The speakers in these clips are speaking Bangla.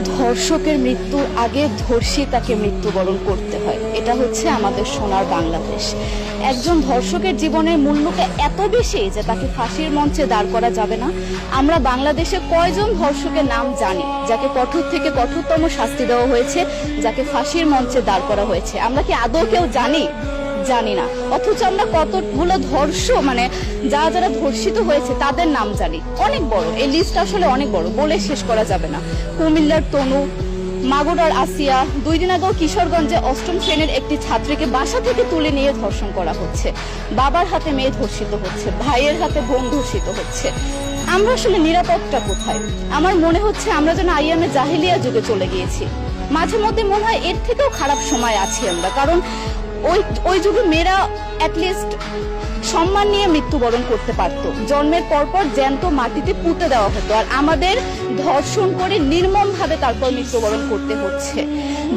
ধর্ষকের মৃত্যুর আগে ধর্ষিতাকে মৃত্যুবরণ করতে হয়, এটা হচ্ছে আমাদের সোনার বাংলাদেশ। একজন ধর্ষকের জীবনের মূল্যকে এত বেশি যে তাকে ফাঁসির মঞ্চে দাঁড় করা যাবে না। আমরা বাংলাদেশে কয়জন ধর্ষকের নাম জানি যাকে কঠোর থেকে কঠোরতম শাস্তি দেওয়া হয়েছে, যাকে ফাঁসির মঞ্চে দাঁড় করা হয়েছে? আমরা কি আদৌ কেউ জানি? জানি না। অথচ আমরা কতগুলো যারা ধর্ষিত হয়েছে তাদের নাম জানি, অনেক বড়। এই লিস্ট আসলে অনেক বড়, বলে শেষ করা যাবে না। কুমিল্লার তনু, মাগুরার আসিয়া, 2 দিন আগেও কিশোরগঞ্জে 8ম শ্রেণীর একটি ছাত্রীকে বাসা থেকে তুলে নিয়ে ধর্ষণ করা হচ্ছে। বাবার হাতে মেয়ে ধর্ষিত হচ্ছে, ভাইয়ের হাতে বোন ধর্ষিত হচ্ছে। আমরা আসলে নিরাপদটা কোথায়? আমার মনে হচ্ছে আমরা যেন আইয়ামে জাহিলিয়া যুগে চলে গিয়েছি। মাঝে মধ্যে মনে হয় এর থেকেও খারাপ সময় আছি আমরা, কারণ ওই যুগে মেয়েরা অ্যাটলিস্ট সম্মান নিয়ে মৃত্যুবরণ করতে পারত। জন্মের পরপর জ্যান্ত মাটিতে পুঁতে দেওয়া হতো, আর আমাদের ধর্ষণ করে নির্মমভাবে তারপর মৃত্যুবরণ করতে হচ্ছে।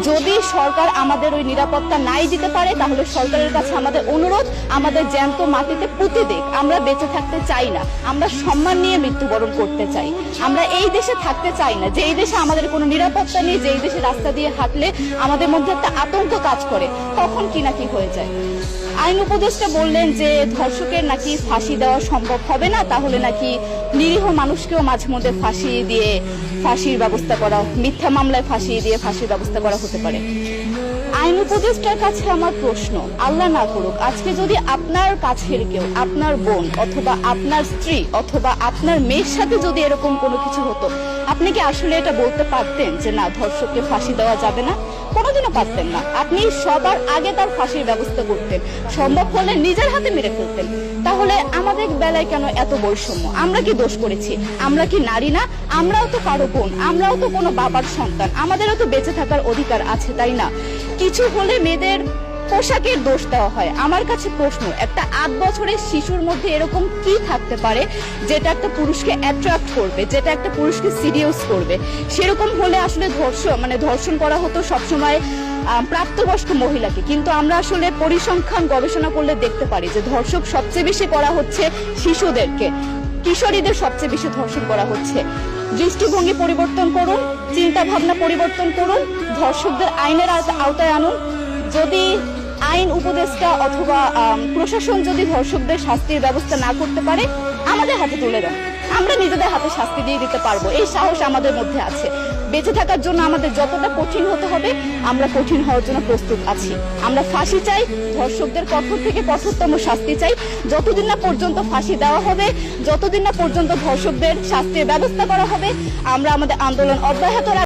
যদি সরকার আমাদের ওই নিরাপত্তা নাই দিতে পারে, তাহলে সরকারের কাছে আমাদের অনুরোধ, আমাদের জ্যান্ত মাটিতে পুঁতে দেখ। আমরা বেঁচে থাকতে চাই না, আমরা সম্মান নিয়ে মৃত্যুবরণ করতে চাই। আমরা এই দেশে থাকতে চাই না যে এই দেশে আমাদের কোনো নিরাপত্তা নেই, যে এই দেশে রাস্তা দিয়ে হাঁটলে আমাদের মধ্যে একটা আতঙ্ক কাজ করে, কখন কি না কি হয়ে যায়। আইন উপদেষ্টা বললেন যে ধর্ষকের নাকি ফাঁসি দেওয়া সম্ভব হবে না, তাহলে নাকি নিরীহ মানুষকেও মাঝে মধ্যে ফাঁসির ব্যবস্থা করা, মিথ্যা মামলায় ফাঁসি দিয়ে ফাঁসির ব্যবস্থা করা হতে পারে। আইন উপদেষ্টার কাছে আমার প্রশ্ন, আল্লাহ না করুক আজকে যদি আপনার কাছের কেউ, আপনার বোন অথবা আপনার স্ত্রী অথবা আপনার মেয়ের সাথে যদি এরকম কোনো কিছু হতো, আপনি কি আসলে এটা বলতে পারতেন যে না, ধর্ষককে ফাঁসি দেওয়া যাবে না? কোনোদিনও পারতেন না। আপনি সবার আগে তার ফাঁসির ব্যবস্থা করতেন, সম্ভব হলে নিজের হাতে মেরে ফেলতেন। তাহলে আমাদের বেলায় কেন এত বৈষম্য? আমরা কি দোষ করেছি? আমরা কি নারী না? আমরাও তো কারো বোন, আমরাও তো কোনো বাবার সন্তান, আমাদেরও তো বেঁচে থাকার অধিকার আছে, তাই না? কিছু হলে মেয়েদের পোশাকের দোষ দেওয়া হয়। আমার কাছে প্রশ্ন, একটা 8 বছরের শিশুর মধ্যে এরকম কি থাকতে পারে যেটা একটা পুরুষকে অ্যাট্রাক্ট করবে, যেটা একটা পুরুষকে সিরিয়াস করবে? সেরকম হলে আসলে ধর্ষণ করা হতো সবসময় প্রাপ্তবয়স্ক মহিলাকে। কিন্তু আমরা আসলে পরিসংখ্যান গবেষণা করলে দেখতে পারি যে ধর্ষক সবচেয়ে বেশি করা হচ্ছে শিশুদেরকে, কিশোরীদের সবচেয়ে বেশি ধর্ষণ করা হচ্ছে। দৃষ্টিভঙ্গি পরিবর্তন করুন, চিন্তা ভাবনা পরিবর্তন করুন, ধর্ষকদের আইনের আওতায় আনুন। যদি আইন উপদেষ্টা অথবা প্রশাসন যদি ধর্ষকদের শাস্তির ব্যবস্থা না করতে পারে, আমাদের হাতে তুলে দেন, আমরা নিজেদের হাতে শাস্তি দিয়ে দিতে পারবো। এই সাহস আমাদের মধ্যে আছে। বেঁচে থাকার জন্য আমাদের যতটা কঠিন হতে হবে, আমরা কঠিন হওয়ার জন্য প্রস্তুত আছি। আমরা ফাঁসি চাই, ধর্ষকদের কঠোর থেকে কঠোরতম শাস্তি চাই। যতদিন না পর্যন্ত ফাঁসি দেওয়া হবে, যতদিন না পর্যন্ত ধর্ষকদের শাস্তির ব্যবস্থা করা হবে, আমরা আমাদের আন্দোলন অব্যাহত রাখবো।